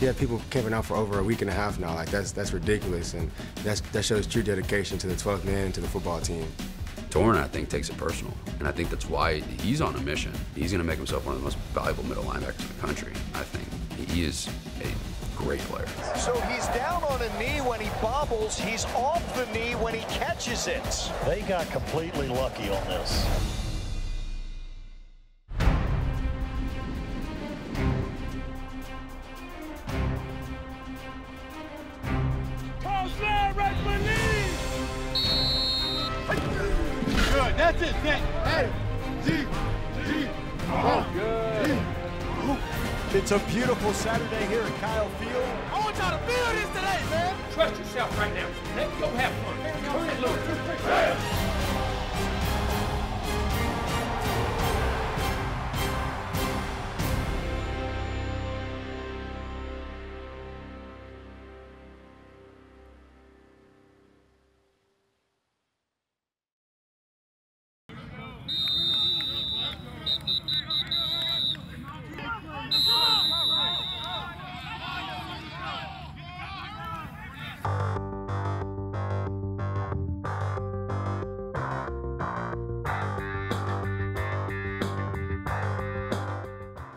Yeah, people camping out for over a week and a half now. Like that's ridiculous, and that shows true dedication to the 12th man and to the football team. Torn, I think, takes it personal, and I think that's why he's on a mission. He's going to make himself one of the most valuable middle linebackers in the country. I think he is a great player. So he's down on a knee when he bobbles. He's off the knee when he catches it. They got completely lucky on this. Good, that's it, Nick. Hey, G. Oh, good. It's a beautiful Saturday here at Kyle Field. I want y'all to feel this today, man. Trust yourself right now. Let's go have fun. Turn it loose.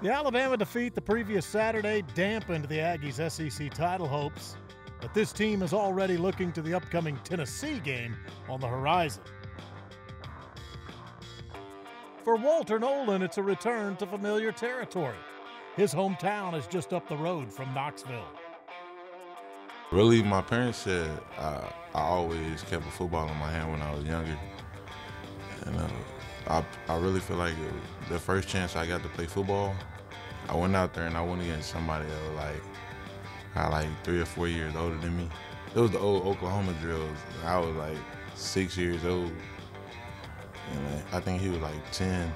The Alabama defeat the previous Saturday dampened the Aggies' SEC title hopes, but this team is already looking to the upcoming Tennessee game on the horizon. For Walter Nolan, it's a return to familiar territory. His hometown is just up the road from Knoxville. Really, my parents said I always kept a football in my hand when I was younger. And I really feel like the first chance I got to play football, I went out there and I went against somebody that was like 3 or 4 years older than me. It was the old Oklahoma drills. I was like 6 years old. And I think he was like 10.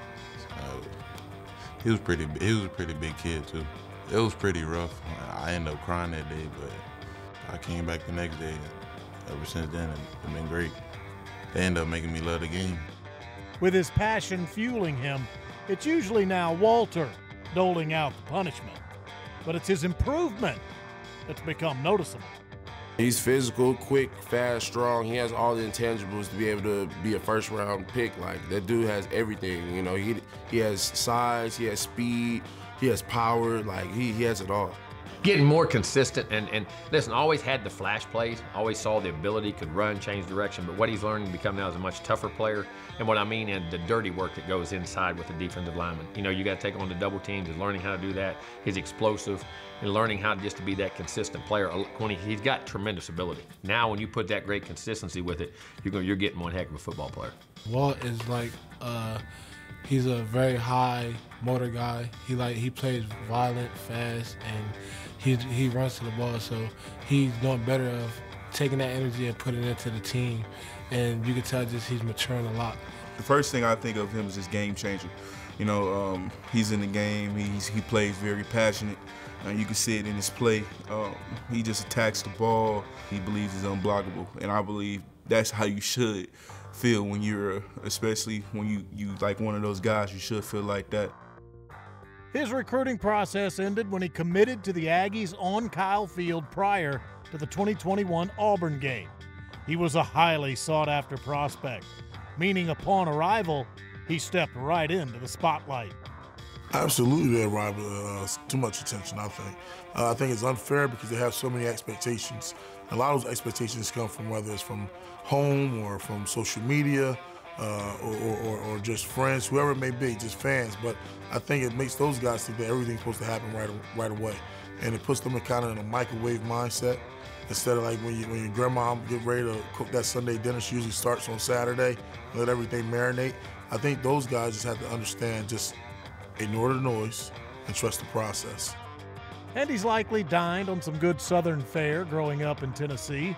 He was a pretty big kid too. It was pretty rough. I ended up crying that day, but I came back the next day. Ever since then, it's been great. They ended up making me love the game. With his passion fueling him, it's usually now Walter doling out the punishment. But it's his improvement that's become noticeable. He's physical, quick, fast, strong. He has all the intangibles to be able to be a first-round pick. Like, that dude has everything. You know, he has size, he has speed, he has power. Like, he has it all. Getting more consistent and listen, always had the flash plays, always saw the ability, could run, change direction, but what he's learning to become now is a much tougher player. And what I mean is the dirty work that goes inside with the defensive lineman. You know, you got to take on the double teams, is learning how to do that. He's explosive and learning how just to be that consistent player. When he's got tremendous ability. Now when you put that great consistency with it, you're getting one heck of a football player. Walt is like, he's a very high motor guy. He plays violent, fast, and he runs to the ball, so he's doing better of taking that energy and putting it into the team, and you can tell just he's maturing a lot. The first thing I think of him is just game changer. You know, he's in the game, he plays very passionate, and you can see it in his play. He just attacks the ball, he believes he's unblockable, and I believe that's how you should feel when you're, especially when you like one of those guys, you should feel like that. His recruiting process ended when he committed to the Aggies on Kyle Field prior to the 2021 Auburn game. He was a highly sought-after prospect, meaning upon arrival, he stepped right into the spotlight. Absolutely, they arrive with too much attention, I think. I think it's unfair because they have so many expectations. A lot of those expectations come from whether it's from home or from social media, or just friends, whoever it may be, just fans. But I think it makes those guys think that everything's supposed to happen right away. And it puts them in a microwave mindset instead of like when your grandma get ready to cook that Sunday dinner, she usually starts on Saturday, let everything marinate. I think those guys just have to understand, just ignore the noise and trust the process. And he's likely dined on some good Southern fare growing up in Tennessee.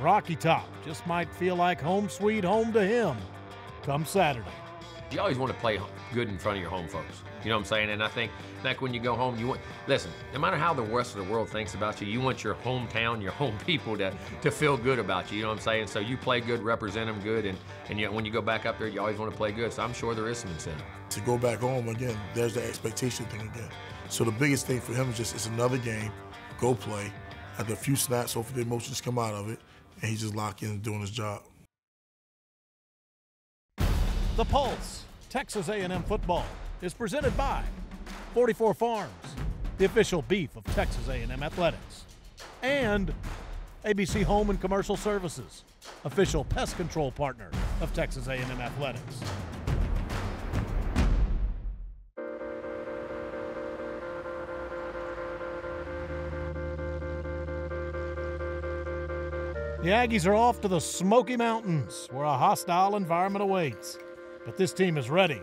Rocky Top just might feel like home sweet home to him come Saturday. You always want to play good in front of your home folks. You know what I'm saying? And I think, like when you go home, listen, no matter how the rest of the world thinks about you, you want your hometown, your home people to feel good about you. You know what I'm saying? So you play good, represent them good, and when you go back up there, you always want to play good. So I'm sure there is some incentive. To go back home, again, there's the expectation thing again. So the biggest thing for him is just, it's another game. go play. After a few snaps, hopefully the emotions come out of it, and he's just locked in and doing his job. The Pulse, Texas A&M football, is presented by 44 Farms, the official beef of Texas A&M athletics, and ABC Home and Commercial Services, official pest control partner of Texas A&M athletics. The Aggies are off to the Smoky Mountains, where a hostile environment awaits. But this team is ready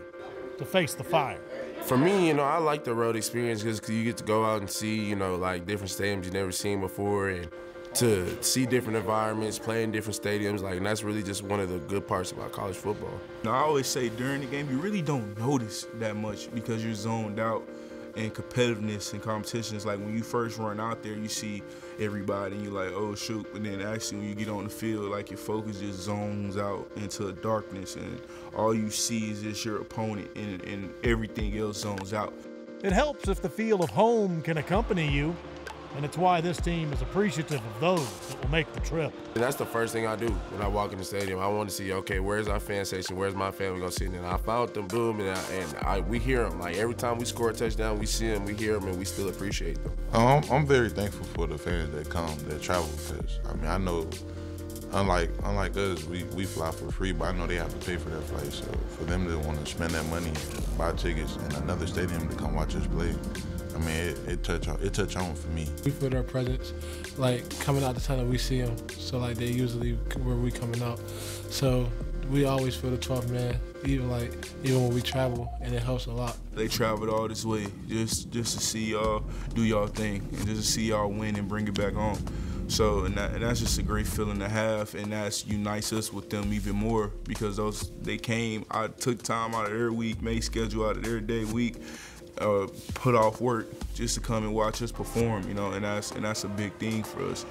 to face the fire. For me, I like the road experience because you get to go out and see, like different stadiums you've never seen before, and to see different environments, play in different stadiums, and that's really just one of the good parts about college football. I always say during the game, you really don't notice that much because you're zoned out. And competitiveness and competition is like when you first run out there, you see everybody and you're like, oh shoot, but then actually when you get on the field, like your focus just zones out into a darkness and all you see is just your opponent and everything else zones out. It helps if the feel of home can accompany you, and it's why this team is appreciative of those that will make the trip. And that's the first thing I do when I walk in the stadium. I want to see, okay, where's our fan station? Where's my family gonna sit? And I found them, boom, and we hear them. Like every time we score a touchdown, we see them, we hear them, and we still appreciate them. I'm very thankful for the fans that come, that travel, because I know, unlike us, we fly for free, but I know they have to pay for their flight. So for them to want to spend that money and buy tickets in another stadium to come watch us play, it touch home for me. We feel their presence, like coming out the tunnel, we see them. So like they usually where we coming out. So we always feel the 12th man, even when we travel, and it helps a lot. They traveled all this way just to see y'all do y'all thing and just to see y'all win and bring it back home. So and that's just a great feeling to have, and that unites us with them even more because they came. I took time out of their week, made schedule out of their day week. Put off work just to come and watch us perform, and that's a big thing for us.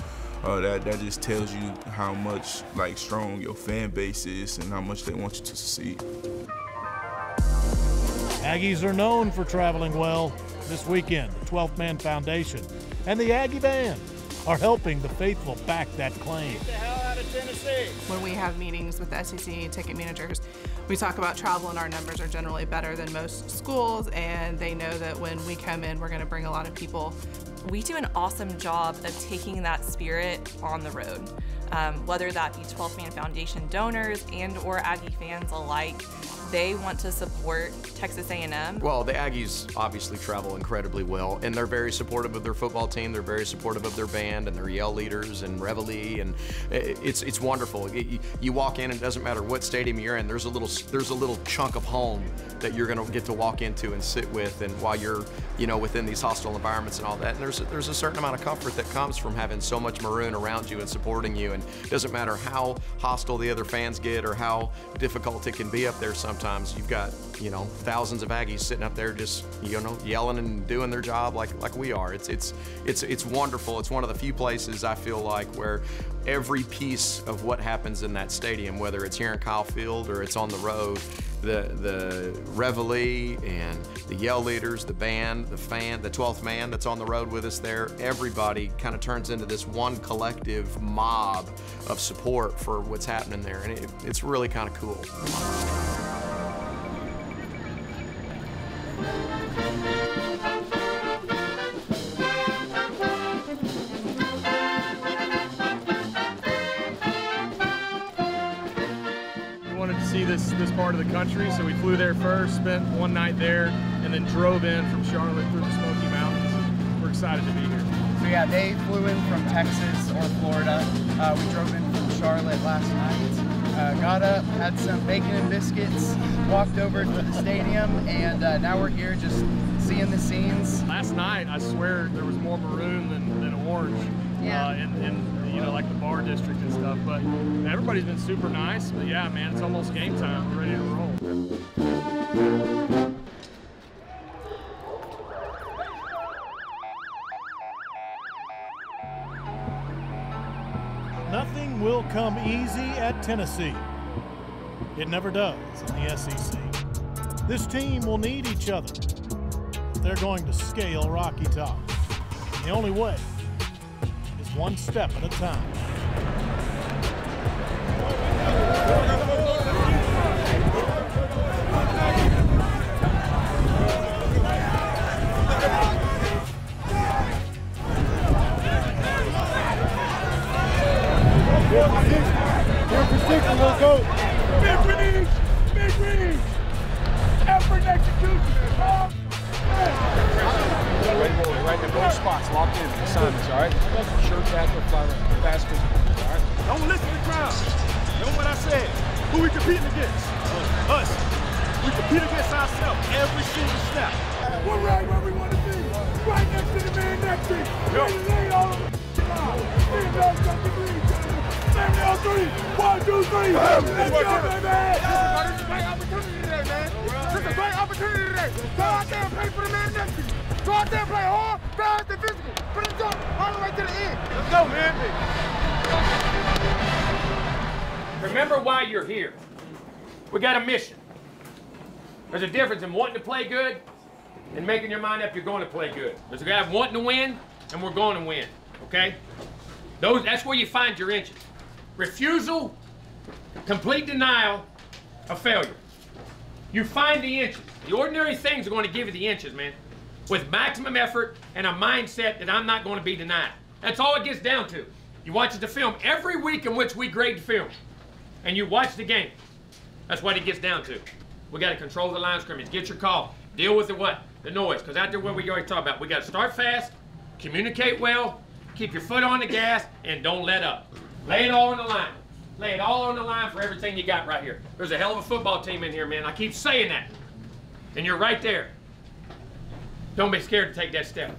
That just tells you how much strong your fan base is and how much they want you to succeed. Aggies are known for traveling well. This weekend, the 12th Man Foundation and the Aggie Band are helping the faithful back that claim. Get the hell out of Tennessee. When we have meetings with the SEC ticket managers, we talk about travel, and our numbers are generally better than most schools, and they know that when we come in, we're going to bring a lot of people. We do an awesome job of taking that spirit on the road, whether that be 12th Man Foundation donors and or Aggie fans alike. They want to support Texas A&M. Well, the Aggies obviously travel incredibly well, and they're very supportive of their football team. They're very supportive of their band and their yell leaders and reveille, and it's wonderful. You walk in, and it doesn't matter what stadium you're in. There's a little chunk of home that you're going to get to walk into and sit with, and while you're within these hostile environments and all that. And there's a certain amount of comfort that comes from having so much maroon around you and supporting you. And it doesn't matter how hostile the other fans get or how difficult it can be up there. Sometimes you've got thousands of Aggies sitting up there just yelling and doing their job like we are. It's wonderful. It's one of the few places I feel like where every piece of what happens in that stadium, whether it's here in Kyle Field or it's on the road, the reveille and the yell leaders, the band, the fan, the 12th man that's on the road with us there, everybody kind of turns into this one collective mob of support for what's happening there, and it's really kind of cool. See this part of the country, so we flew there first, spent one night there, and then drove in from Charlotte through the Smoky Mountains. We're excited to be here. So yeah, they flew in from Texas or Florida. We drove in from Charlotte last night. Got up, had some bacon and biscuits, walked over to the stadium, and now we're here just seeing the scenes. Last night, I swear there was more maroon than orange. Yeah. In like the bar district and stuff, but everybody's been super nice. But yeah, man, it's almost game time. We're ready to roll. Nothing will come easy at Tennessee. It never does in the SEC. This team will need each other if they're going to scale Rocky Top. The only way one step at a time. Here for 6, and we'll go. Big reach! Big reach! Effort and execution! Right in both spots, locked in, assignments, all right? Sure tackle, fly right, fast physical, all right? Don't listen to the crowd. Know what I said. Who we competing against? Us. We compete against ourselves every single snap. We're right where we want to be. Right next to the man next to you. Ready to lay all over the line. Family on 3. 1, 2, 3. Let's go, baby. This is a great opportunity today, man. This is a great opportunity today. Go out there and play for the man next to you. Go out there and play hard, fast, and physical. Put it all the way to the end. Let's go, man. Remember why you're here. We got a mission. There's a difference in wanting to play good and making your mind up you're going to play good. There's a guy wanting to win, and we're going to win, okay? That's where you find your inches. Refusal, complete denial of failure. You find the inches. The ordinary things are going to give you the inches, man, with maximum effort and a mindset that I'm not going to be denied. That's all it gets down to. You watch the film every week in which we grade the film, and you watch the game. That's what it gets down to. We got to control the line of scrimmage. Get your call. Deal with the what? The noise. Because out there, what we always talk about, we got to start fast, communicate well, keep your foot on the gas, and don't let up. Lay it all on the line. Lay it all on the line for everything you got right here. There's a hell of a football team in here, man. I keep saying that. And you're right there. Don't be scared to take that step.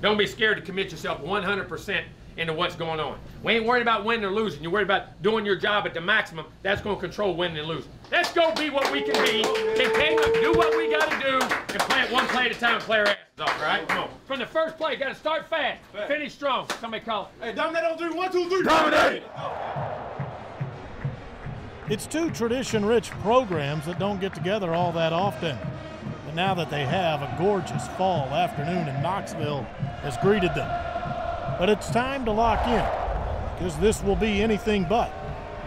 Don't be scared to commit yourself 100% into what's going on. We ain't worried about winning or losing. You're worried about doing your job at the maximum. That's going to control winning and losing. Let's go be what we can be. Continue to do what we got to do and play it one play at a time and play our asses off, all right? Come on. From the first play, you got to start fast, finish strong. Somebody call it. Hey, dominate on 3. 1, 2, 3. Dominate! It's two tradition-rich programs that don't get together all that often. And now that they have, a gorgeous fall afternoon in Knoxville has greeted them. But it's time to lock in, because this will be anything but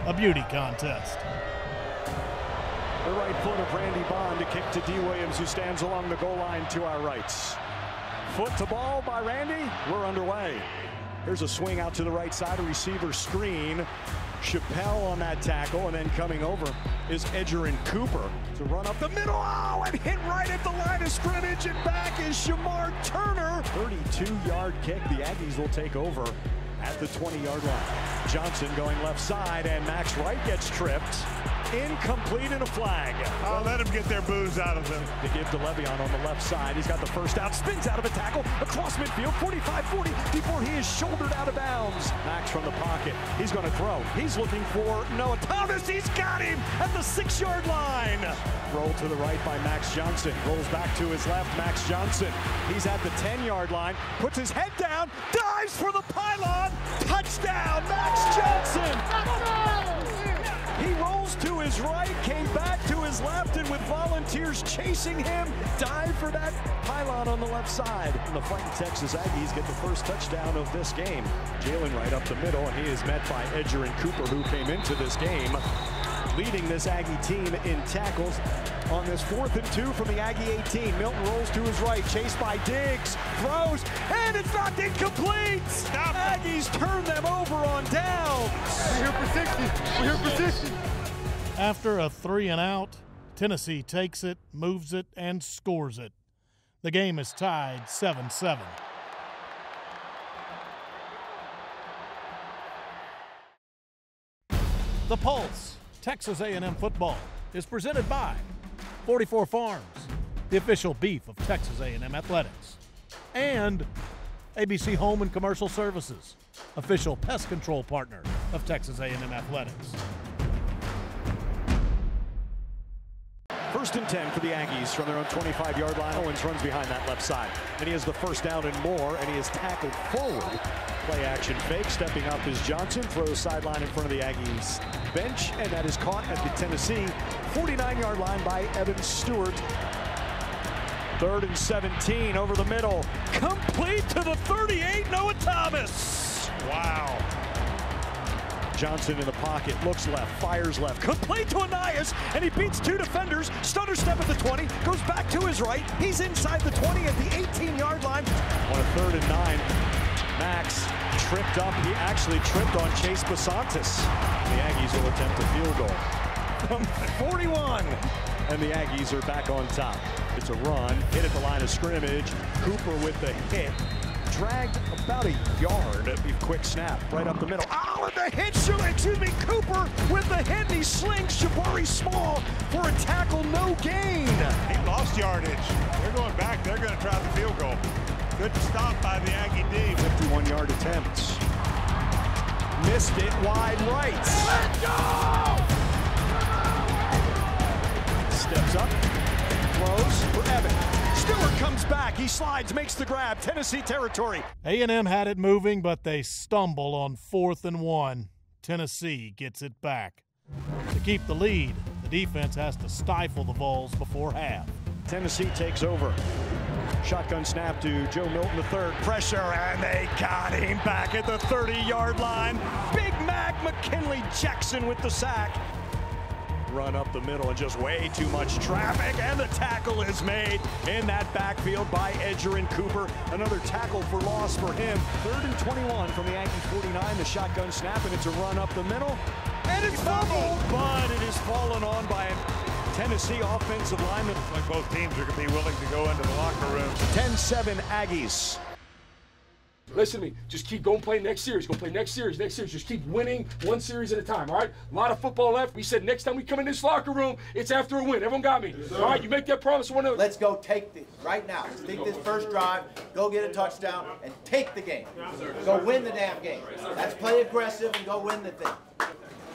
a beauty contest. The right foot of Randy Bond to kick to D. Williams, who stands along the goal line to our rights. Foot to ball by Randy. We're underway. Here's a swing out to the right side, a receiver screen. Chappelle on that tackle, and then coming over is Edgerrin Cooper to run up the middle. Oh, and hit right at the line of scrimmage, and back is Shamar Turner. 32-yard kick. The Aggies will take over at the 20-yard line. Johnson going left side, and Max Wright gets tripped. Incomplete and a flag. I'll let him get their booze out of him. They give to Le'Veon on the left side. He's got the first down, spins out of a tackle, across midfield, 45-40, before he is shouldered out of bounds. Max from the pocket. He's going to throw. He's looking for Noah Thomas. He's got him at the 6-yard line. Roll to the right by Max Johnson. Rolls back to his left, Max Johnson. He's at the 10-yard line, puts his head down, dives for the pylon. Touchdown, Max Johnson. He rolls to his right, came back to his left, and with volunteers chasing him, dive for that pylon on the left side. And the fighting Texas Aggies get the first touchdown of this game. Jalen right up the middle, and he is met by Edgerrin Cooper, who came into this game leading this Aggie team in tackles. On this 4th and 2 from the Aggie 18, Milton rolls to his right, chased by Diggs, throws, and it's knocked incomplete. Aggies turn them over on downs. We're here for 60. We're here for 60. After a 3-and-out, Tennessee takes it, moves it, and scores it. The game is tied 7-7. The Pulse, Texas A&M football, is presented by 44 Farms, the official beef of Texas A&M athletics, and ABC Home and Commercial Services, official pest control partner of Texas A&M athletics. 1st and 10 for the Aggies from their own 25-yard line. Owens runs behind that left side, and he has the first down and more, and he is tackled forward. Play action fake, stepping up is Johnson, throws sideline in front of the Aggies bench, and that is caught at the Tennessee 49-yard line by Evan Stewart. 3rd and 17 over the middle, complete to the 38, Noah Thomas. Wow. Johnson in the pocket, looks left, fires left, complete to Anias, and he beats two defenders. Stutter step at the 20, goes back to his right. He's inside the 20 at the 18-yard line. On a 3rd and 9, Max tripped up. He actually tripped on Chase Basantis. The Aggies will attempt a field goal from 41, and the Aggies are back on top. It's a run, hit at the line of scrimmage. Cooper with the hit. Dragged about a yard. A quick snap right up the middle. Oh, and the hit, Cooper with the hit, and he slings Jabari Small for a tackle, no gain. He lost yardage. They're going back. They're going to try the field goal. Good stop by the Aggie D. 51-yard attempt. Missed it wide right. Let's go! Steps up, throws for Evan. Stewart comes back, he slides, makes the grab, Tennessee territory. A&M had it moving, but they stumble on 4th and 1. Tennessee gets it back. To keep the lead, the defense has to stifle the Vols before half. Tennessee takes over. Shotgun snap to Joe Milton III. Pressure, and they got him back at the 30-yard line. Big Mac McKinley Jackson with the sack. Run up the middle and just way too much traffic, and the tackle is made in that backfield by Edgerrin Cooper. Another tackle for loss for him. 3rd and 21 from the Aggies 49. The shotgun snap, and it's a run up the middle, and it's fumbled, but it is fallen on by a Tennessee offensive lineman. Like both teams are going to be willing to go into the locker room. 10-7 Aggies. Listen to me. Just keep going play next series. Go play next series, next series. Just keep winning one series at a time, all right? A lot of football left. We said next time we come in this locker room, it's after a win. Everyone got me? All right, you make that promise. Let's go take this right now. Let's take this first drive, go get a touchdown, and take the game. Go win the damn game. Let's play aggressive and go win the thing.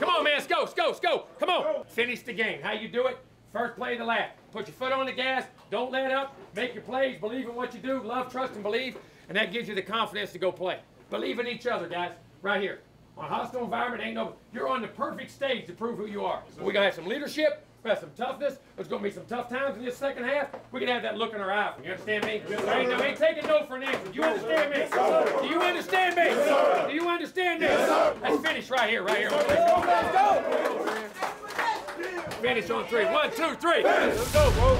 Come on, man. Let's go. Let's go. Let's go. Come on. Finish the game. How you do it? First play of the lap. Put your foot on the gas. Don't let up. Make your plays. Believe in what you do. Love, trust, and believe. And that gives you the confidence to go play. Believe in each other, guys. Right here. On a hostile environment, you're on the perfect stage to prove who you are. We're going to have some leadership. We have some toughness. There's going to be some tough times in this second half. We're going to have that look in our eye. You understand me? I ain't taking no for an answer. Do you understand me? Do you understand me? Do you understand me? Let's finish right here, right here. Let's go. Finish on 3. 1, 2, 3. Let's go, bro.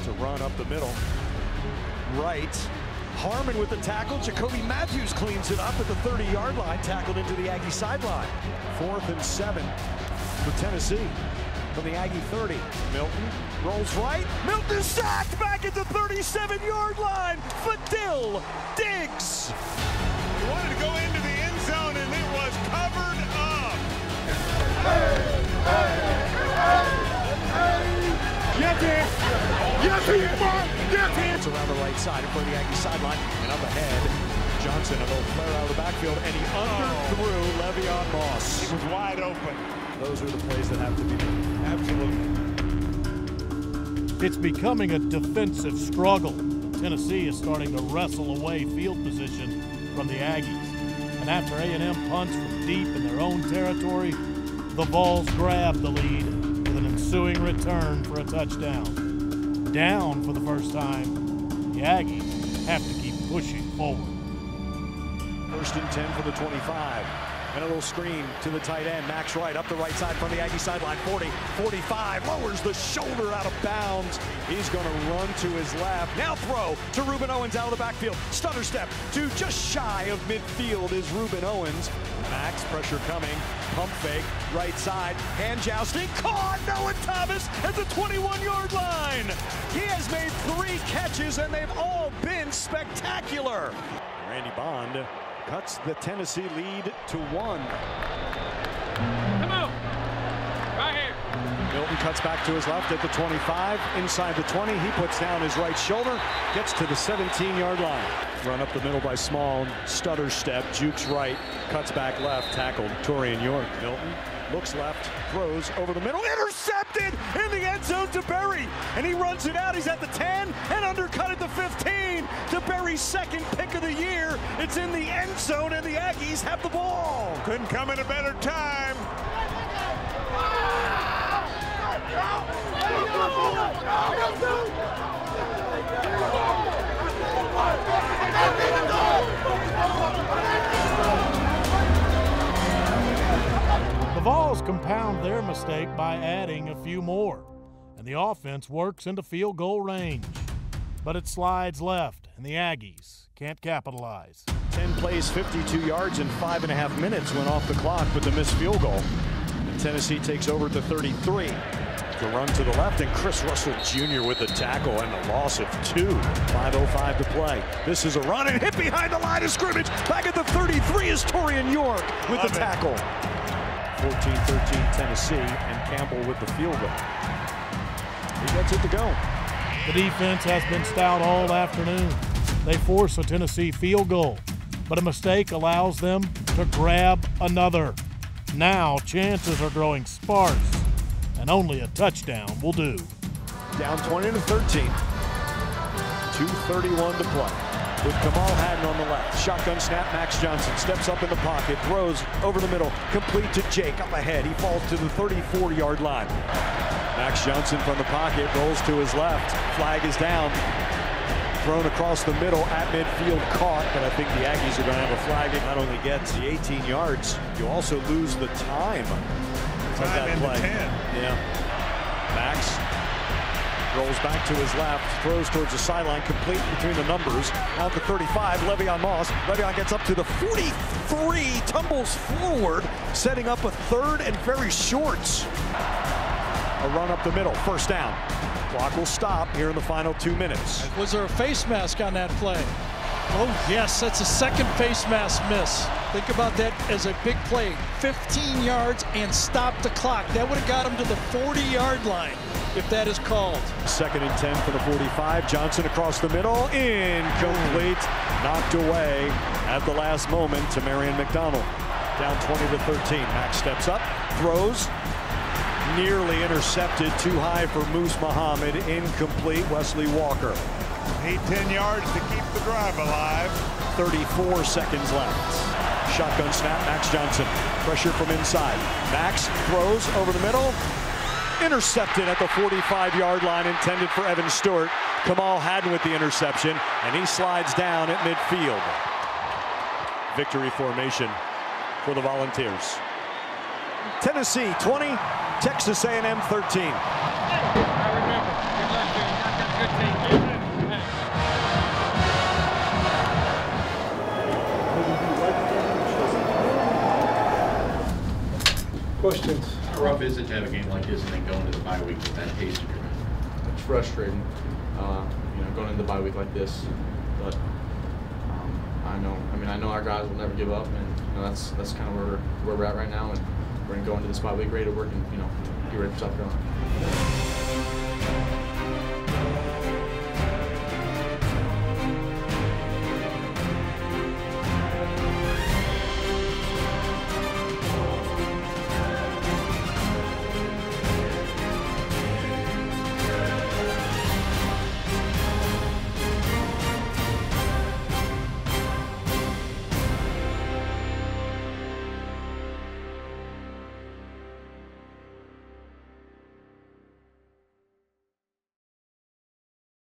To run up the middle. Right. Harmon with the tackle. Jacoby Matthews cleans it up at the 30-yard line, tackled into the Aggie sideline. 4th and 7 for Tennessee from the Aggie 30. Milton rolls right. Milton is sacked back at the 37-yard line. Fadil Diggs. He wanted to go into the end zone, and it was covered up. It's around the right side in front of the Aggie sideline and up ahead. Johnson, a little flare out of the backfield, and he underthrew Le'Veon Moss. He was wide open. Those are the plays that have to be made. Absolutely. It's becoming a defensive struggle. Tennessee is starting to wrestle away field position from the Aggies. And after A&M punts from deep in their own territory, the Vols grab the lead with an ensuing return for a touchdown. Down for the first time, the Aggies have to keep pushing forward. 1st and 10 for the 25. And a little screen to the tight end. Max Wright up the right side from the Aggie sideline. 40, 45, lowers the shoulder out of bounds. He's going to run to his left. Now throw to Ruben Owens out of the backfield. Stutter step to just shy of midfield is Ruben Owens. Max, pressure coming. Pump fake, right side. Hand jousting. Caught Noah Thomas at the 21-yard line. He has made 3 catches, and they've all been spectacular. Randy Bond cuts the Tennessee lead to 1. Come on. Right here. Milton cuts back to his left at the 25. Inside the 20, he puts down his right shoulder. Gets to the 17-yard line. Run up the middle by Small. Stutter step. Jukes right. Cuts back left. Tackled. Torian York. Milton looks left. Throws over the middle. Intercepted in the end zone to Berry. And he runs it out. He's at the 10 and undercut at the 15. To Berry's second pick of the year. It's in the end zone, and the Aggies have the ball. Couldn't come at a better time. Go! mistake by adding a few more, and the offense works into field goal range. But it slides left, and the Aggies can't capitalize. 10 plays, 52 yards, and 5.5 minutes went off the clock with the missed field goal. And Tennessee takes over to 33. The run to the left, and Chris Russell Jr. with the tackle and a loss of 2. 5:05 to play. This is a run and hit behind the line of scrimmage. Back at the 33 is Torian York with the tackle. 14-13 Tennessee, and Campbell with the field goal. He gets it to go. The defense has been stout all afternoon. They force a Tennessee field goal, but a mistake allows them to grab another. Now chances are growing sparse, and only a touchdown will do. Down 20-13. 2:31 to play. With Kamal Hadden on the left. Shotgun snap, Max Johnson steps up in the pocket, throws over the middle, complete to Jake up ahead. He falls to the 34-yard line. Max Johnson from the pocket rolls to his left. Flag is down. Thrown across the middle at midfield, caught, but I think the Aggies are going to have a flag. It not only gets the 18 yards, you also lose the time of that play. 10. Yeah. Max rolls back to his left, throws towards the sideline, complete between the numbers. Out to 35, Le'Veon Moss. Le'Veon gets up to the 43, tumbles forward, setting up a third and very shorts. A run up the middle, first down. Clock will stop here in the final 2 minutes. Was there a face mask on that play? Oh, yes, that's a second face mask miss. Think about that as a big play. 15 yards and stop the clock. That would have got him to the 40-yard line if that is called. 2nd and 10 for the 45. Johnson across the middle. Incomplete. Knocked away at the last moment to Marion McDonald. Down 20-13. Max steps up, throws. Nearly intercepted, too high for Moose Muhammad. Incomplete, Wesley Walker. Need 10 yards to keep the drive alive. 34 seconds left. Shotgun snap, Max Johnson. Pressure from inside. Max throws over the middle. Intercepted at the 45-yard line, intended for Evan Stewart. Kamal Hadden with the interception, and he slides down at midfield. Victory formation for the Volunteers. Tennessee 20, Texas A&M 13. Questions? How rough is it to have a game like this and then go into the bye week with that taste of your mouth? It's frustrating, going into the bye week like this. But I know our guys will never give up, and that's kind of where we're at right now. And we're going to go into this bye week ready to work and get ready for South Carolina.